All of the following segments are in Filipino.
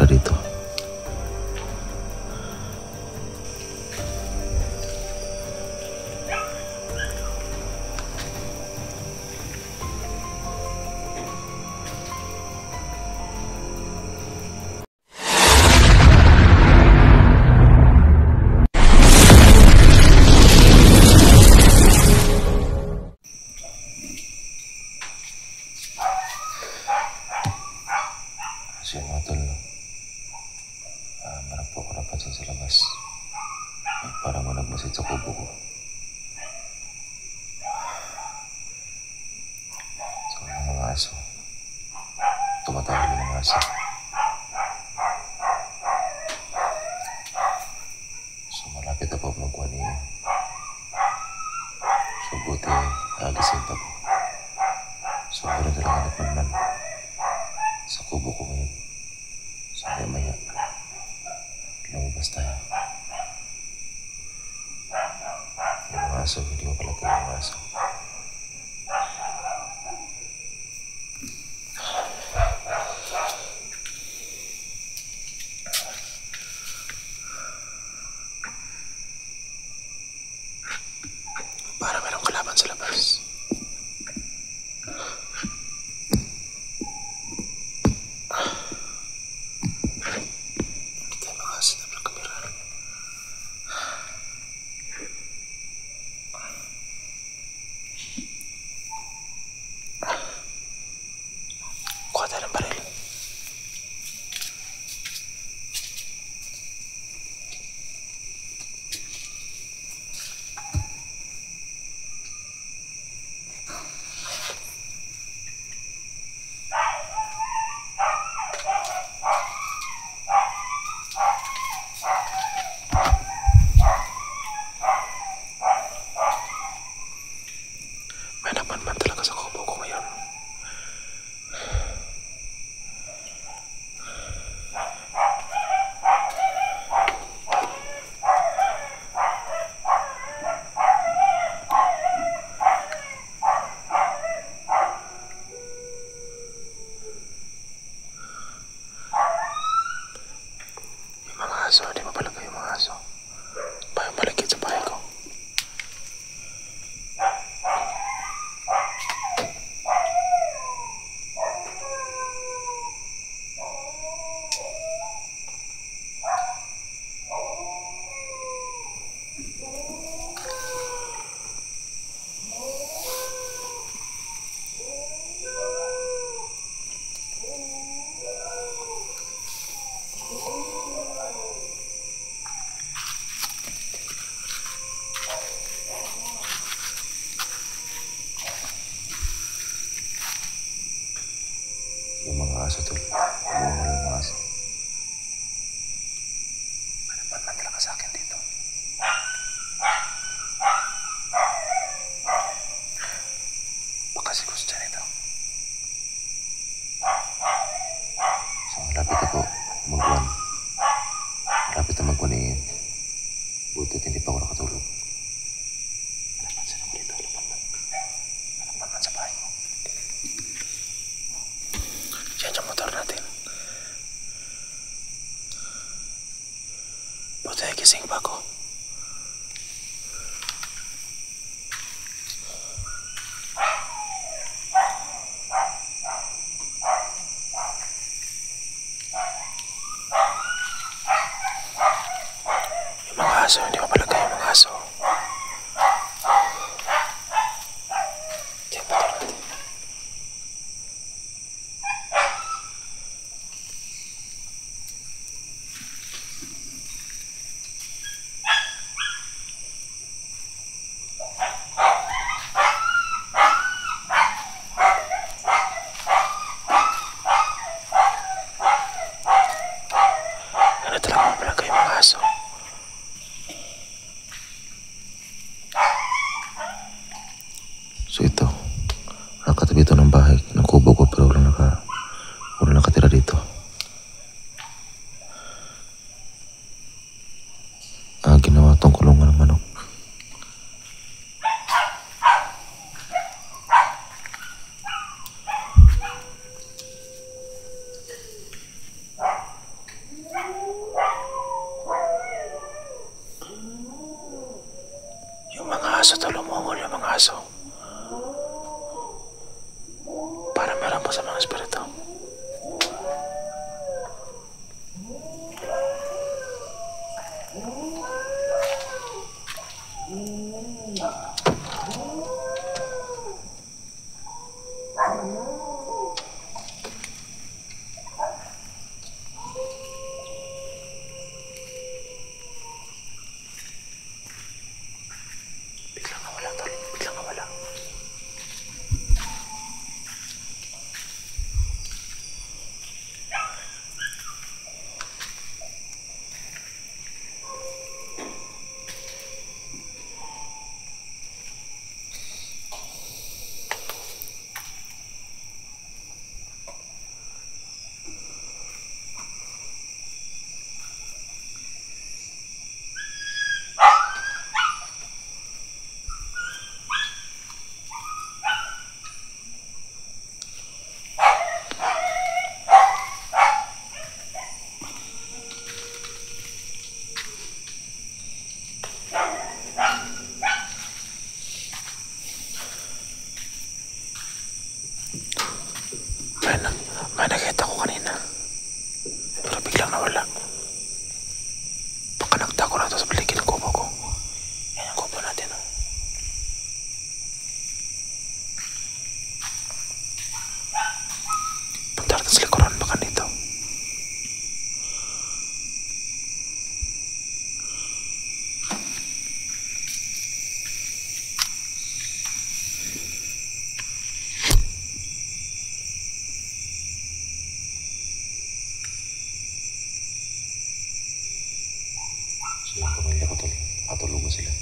dito. So yun mga tol, meron po ako napansin sa labas. Parang managmasid sa kubo ko. So yung mga aso, tumatawag yung mga aso. So malapit na po magkuha niya. So buti, gising pa po. So meron talaga nagmanman sa kubo ko ngayon. So maya lumabas tayo. Yung mga aso, hindi ko pala tayo yung aso. Para merong kalaban sa labas. Kuha tayo ng baril. May nagmanman talaga sa kubo ko ngayon. Aso, di ba pala kayo mga aso? Bayang malagkit sa bahay ko. Yung mga aso tol, umuulo yung mga aso. Managman talaga sa akin dito. Baka si gusto nito. So malapit ako magwan. Malapit na magwan eh. Butit hindi pa ako nakatulog. Managman ako dito, managman sa bahay ko. Yan yung motor natin. Buti ay gising pa ako. Yung mga aso, hindi mapalagay yung mga aso. Yan motor natin. Ano talaga mapalagay yung mga aso? So ito, nakatabi ito ng bahay, ng kubo ko, pero walang nakatira dito. Ginawa itong kulungan ng manok. Kaso lumungol yung mga aso. Para meron po sa mga espiritu. Biglang nawala, tol. Biglang nawala. May nakita ko kanina. Pero biglang nawala. Baka nagtako na ito sa paligid ng kubo ko. Yan yung kubo natin. Oh. Punta natin sa likuran. Baka dito. Silang pamilya ko tol. Nakatulog ko sila.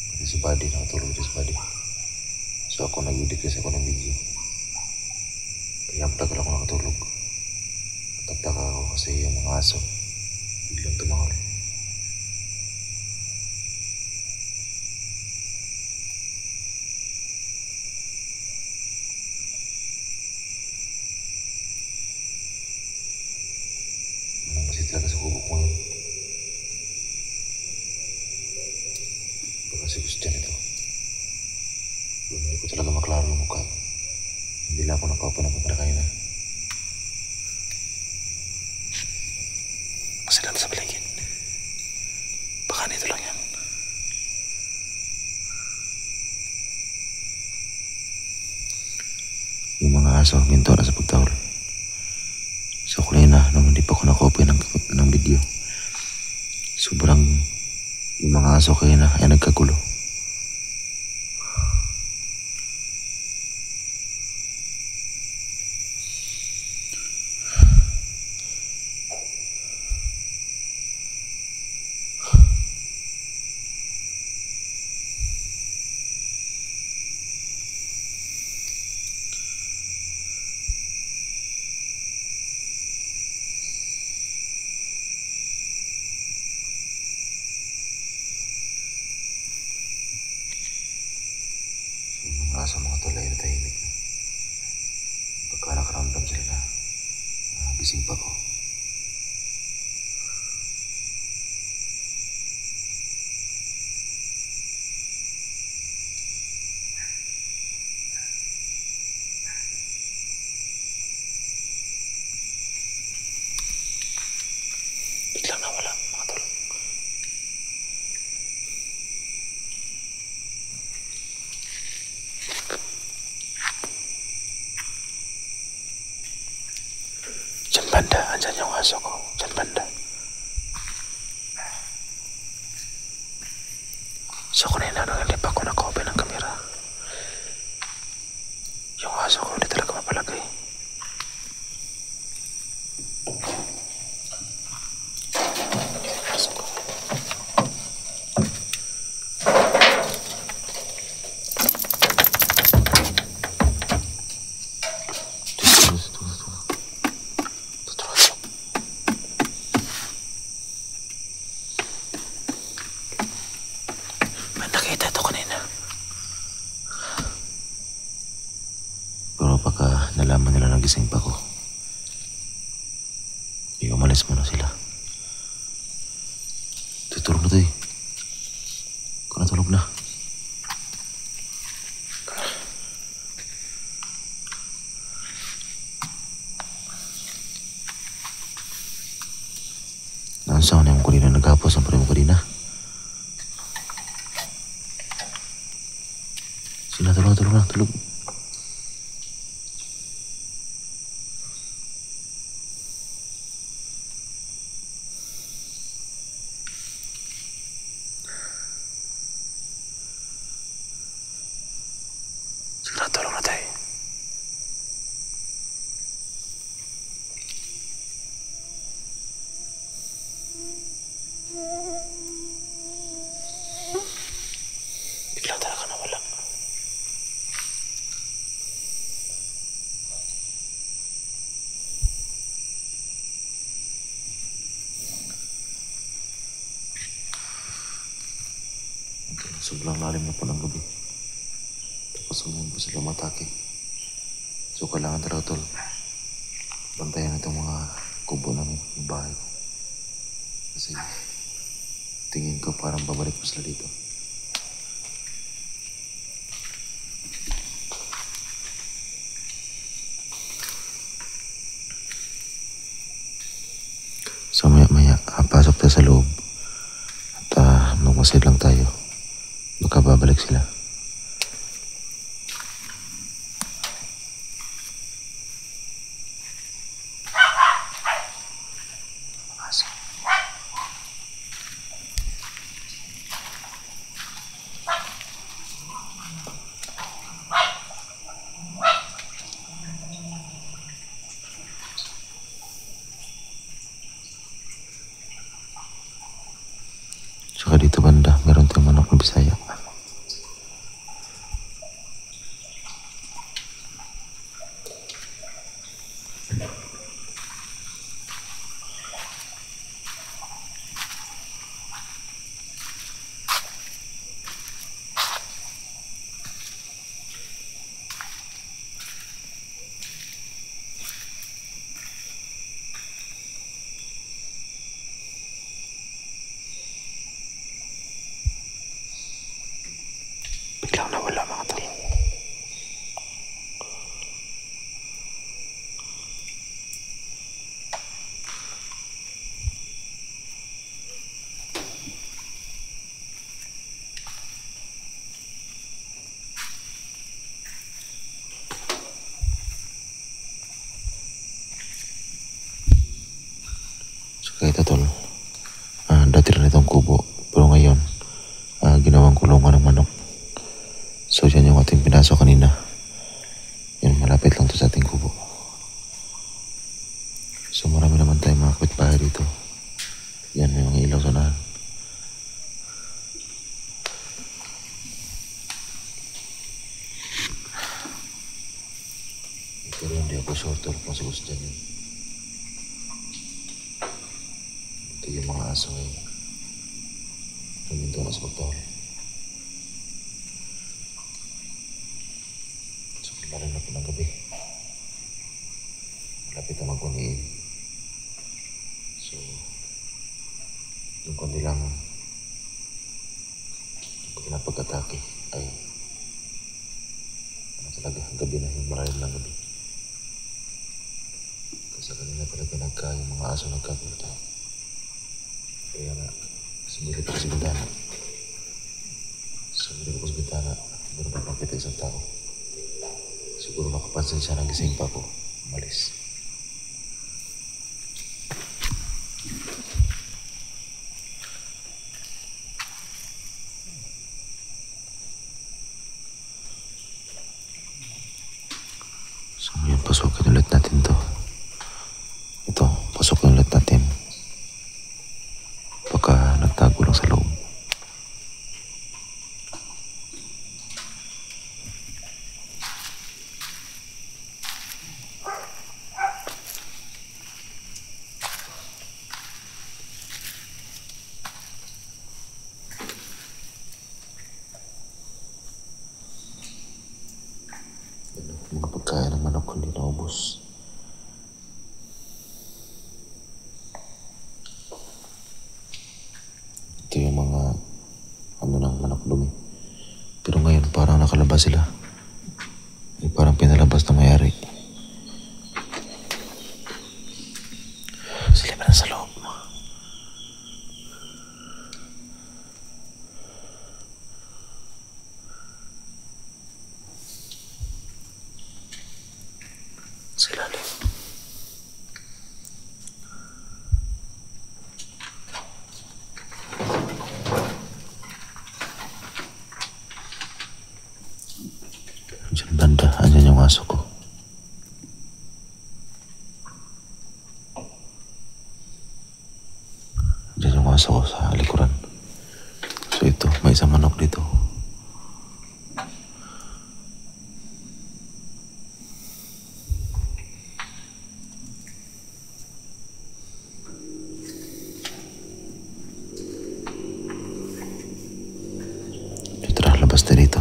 Pati si Buddy nakatulog din si Buddy. So ako nag-edit kasi ako ng video. Kaya matagal ako nakatulog. Natagtaka ako kasi yung mga aso biglang tumahol. Walang kasi talaga sa kubo ko ngayon. Baka si Christian ito. Pero hindi ko talaga maklaro yung mukha. Hindi lang ako nakaupo ng kaparakay na. Kasi lang sa paligid. Baka nito lang yan. Yung mga aso, minto na sa pagtahol. So kanina, nung hindi pa ako nakaupo ng video, sobrang yung mga aso kayo na ay nagkagulo. Yung mga aso mga tulay na tahimik na. Pagka nakaramdam sila na gising pa ko. Biglang nawala, mga tol. Diyan banda, andyan yung aso ko. Diyan banda. So kanina nung hindi pa ako naka-open ng kamera, yung aso ko hindi talaga mapalagay. Aso ko. May nakita ito kanina. Pero pagka nalaman nila na gising pa ko, umalis muna sila. Tutulog na to eh. Kung natulog na. Ang saan na yung kanina nagapos ang primo kanina. Sila tulog na, tulog. Sila tulog na tayo. Bigla talaga nawala. Sobrang lalim na po ng gabi. Tapos ngayon po sila matake. So kailangan talaga tol, bantayan itong mga kubo namin, yung bahay ko. Kasi tingin ko parang babalik po sila dito. So maya-maya, pasok tayo sa loob. At magmasid lang tayo. Baka babalik sila. Tsaka dito banda, meron tayong manok na Bisaya. Biglang nawala mga tol. Tsaka ito tol, dati rin itong kubo. Pero ngayon, ginawang kulungan ng manok. So yan yung ating pinasok kanina. Yan, malapit lang to sa ating kubo. So marami naman tayong mga kapitbahay dito. Yan, may mga ilaw sa unahan. Ito rin, hindi ako short tol kung sa gusto dyan yun. Ito yung mga aso ngayon. Huminto na sa pagtahol. Lalo na po ng gabi. Malapit na magkuniin. So, yung kundi lang pinapag-atake ay talaga, gabi na yung malalim ng gabi. Kasi kanina talaga yung mga aso nagkagulta. Kaya nga, sumilip ako sa bintana. Meron pa pangkita isang tao. Siguro nakapansin siya, nagising pa ako. Umalis. So ngayon, pasukin ulit natin to. Ito, pasukin ulit natin. Baka nagtago lang sa loob. Mga pagkain ng manok hindi naubos. Ito yung mga ng manok dumi. Pero ngayon parang nakalabas sila. Parang pinalabas na mayari. Sila pa na sa loob. pumasok ako sa likuran. So ito, may isang manok dito. Tara, labas na dito.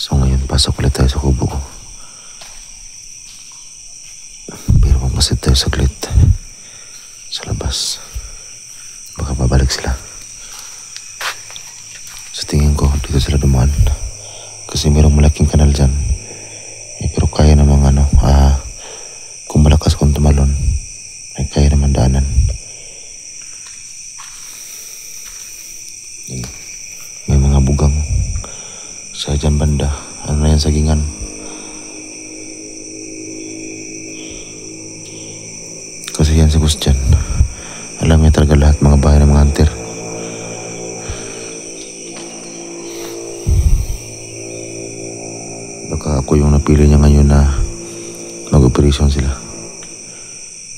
So ngayon, pasok ulit tayo sa kubo ko. Pero magmasid tayo saglit sa labas. Baka babalik sila. Sa tingin ko, dito sila dumaan. Kasi mayroong malaking kanal dyan. Pero kaya namang kung malakas kong tumalon, ay kaya naman daanan. May mga bugang sa dyan banda. Ano na yan, sagingan. Kasi yan si Gustian. Alam niya talaga lahat mga bahay ng mga hunter. Baka ako yung napili niya ngayon na mag-operasyon sila.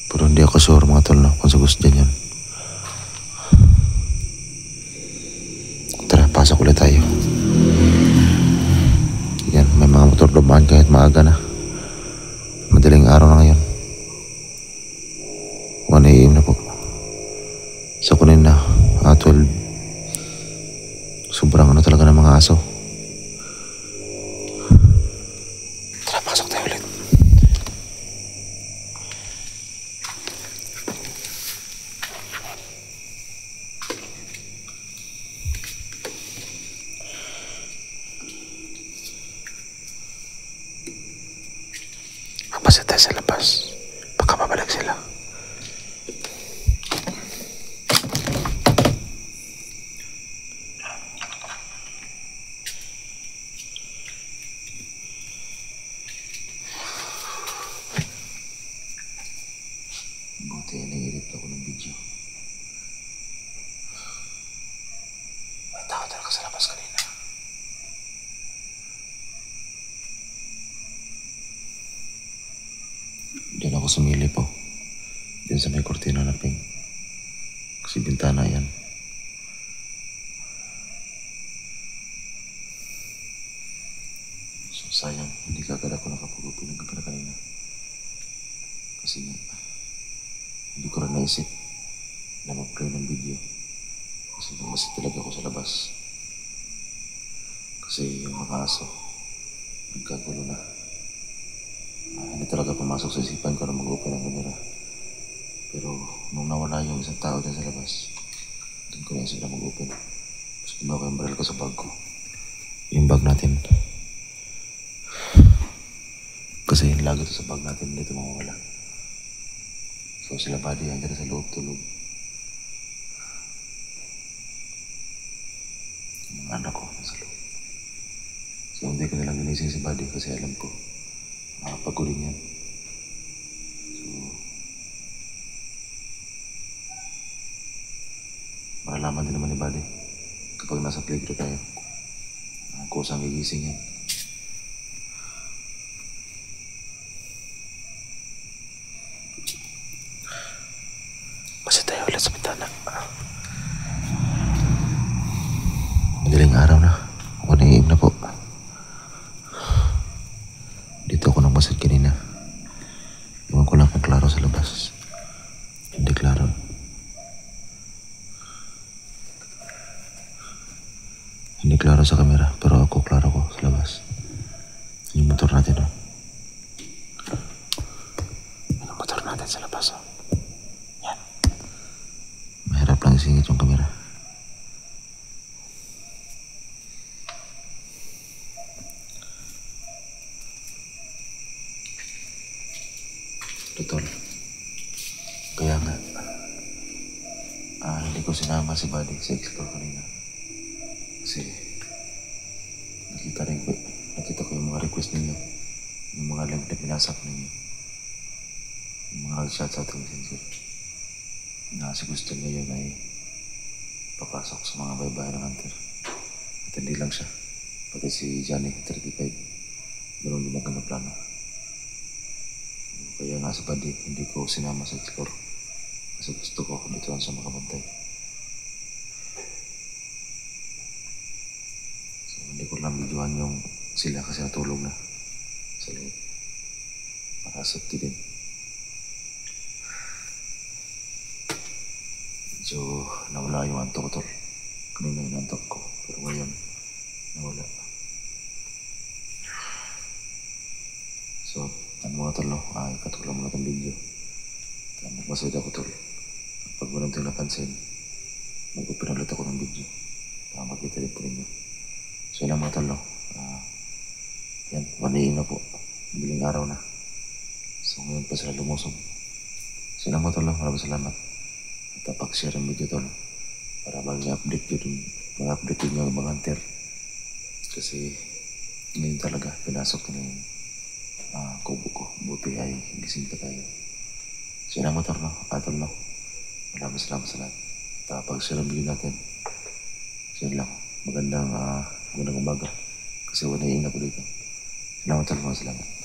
Pero hindi ako sure mga tol, no, kung sa Gustian yan. Tara, pasok ulit tayo. Yan, may mga motor dumaan kahit maaga na. Madaling araw na ngayon. 1 AM na po. Sa kunin na 12. Sobrang talaga ng mga aso. Tara, pasok tayo ulit. Magpasit tayo sa labas. Baka mabalik sila. Buti nag-edit ako ng video. May tao talaga sa labas kanina. Diyan ako sumili po. Diyan sa may kortina na pink. Kasi bintana yan. So sayang, hindi kagad ako nakapag-upin ng gabi na kanina. Kasi hindi ko rin naisip na mag-play ng video. Kasi lumasit talaga ako sa labas. Kasi yung mga aso, nagkagulo na. Hindi talaga pumasok sa isipan ko na mag-open ng kamera. Pero nung nawala yung isang tao dyan sa labas, doon ko naisip na mag-open. Tapos kinuha ko yung baril ko sa bag ko. Yung bag natin. Kasi lagi ito sa bag natin, hindi ito mawawala. So sila buddy yan dyan sa loob tulog. Yung mga anak ko nasa loob. So hindi ko nilang ginising si buddy kasi alam ko makapagulin yan. So malalaman din naman ni buddy kapag nasa playground tayo kusang gigising yan. Masih tayo ulit sa bintana. Madaling araw na. 1 AM na po. Dito ako nang masid kanina. Iwan ko lang kung klaro sa labas. Hindi klaro. Hindi klaro sa kamera, pero ako klaro ko sa labas. Yung motor natin, oh. Yung motor natin sa labas, oh. Yan. Mahirap lang isingit yung kamera. Totoo. Kaya nga, hindi ko sinama si buddy sa explore kanina. Kasi nakita ko yung mga request ninyo, yung mga link na pinasap ninyo, yung mga nag-chat sa ating messenger na si Gustian ngayon ay papasok sa mga baybayin ng Hunter. At hindi lang siya, pati si Johnny, 35. Ganun din ang kanyang plano. Kaya nga sa bandi, hindi ko sinama sa explore. Kasi gusto ko dito sa makabantay. So hindi ko lang videohan yung sila kasi natulog na sa loob. Para safety din. Medyo nawala yung antok ko, tol. Kanina yung antok ko, pero ngayon nawala. So, ano mga tol, no? Ikatulang mo na itong video. Nagmasayad ako, tol. Pag walang ito napansin, mag-open ulit ako ng video para makita din po ninyo. So, yun lang mga tol, no? Yan, 1 AM na po. Madaling araw na. So, ngayon pa sila lumusog. So, yun lang mga tol, no? Maraming salamat. At pag-share ang video, tol, para mag-update yun, mag-update yun yung mga hunter. Kasi, ngayon talaga, pinasok na yung kubo ko. Buti ay gising pa tayo. So, yun ang motor, no? Tol, no? Maraming salamat sa lahat. At pag-share ang video natin. So, yun lang. Magandang umaga. Kasi 1 AM na po dito. Salamat, tol. Salamat.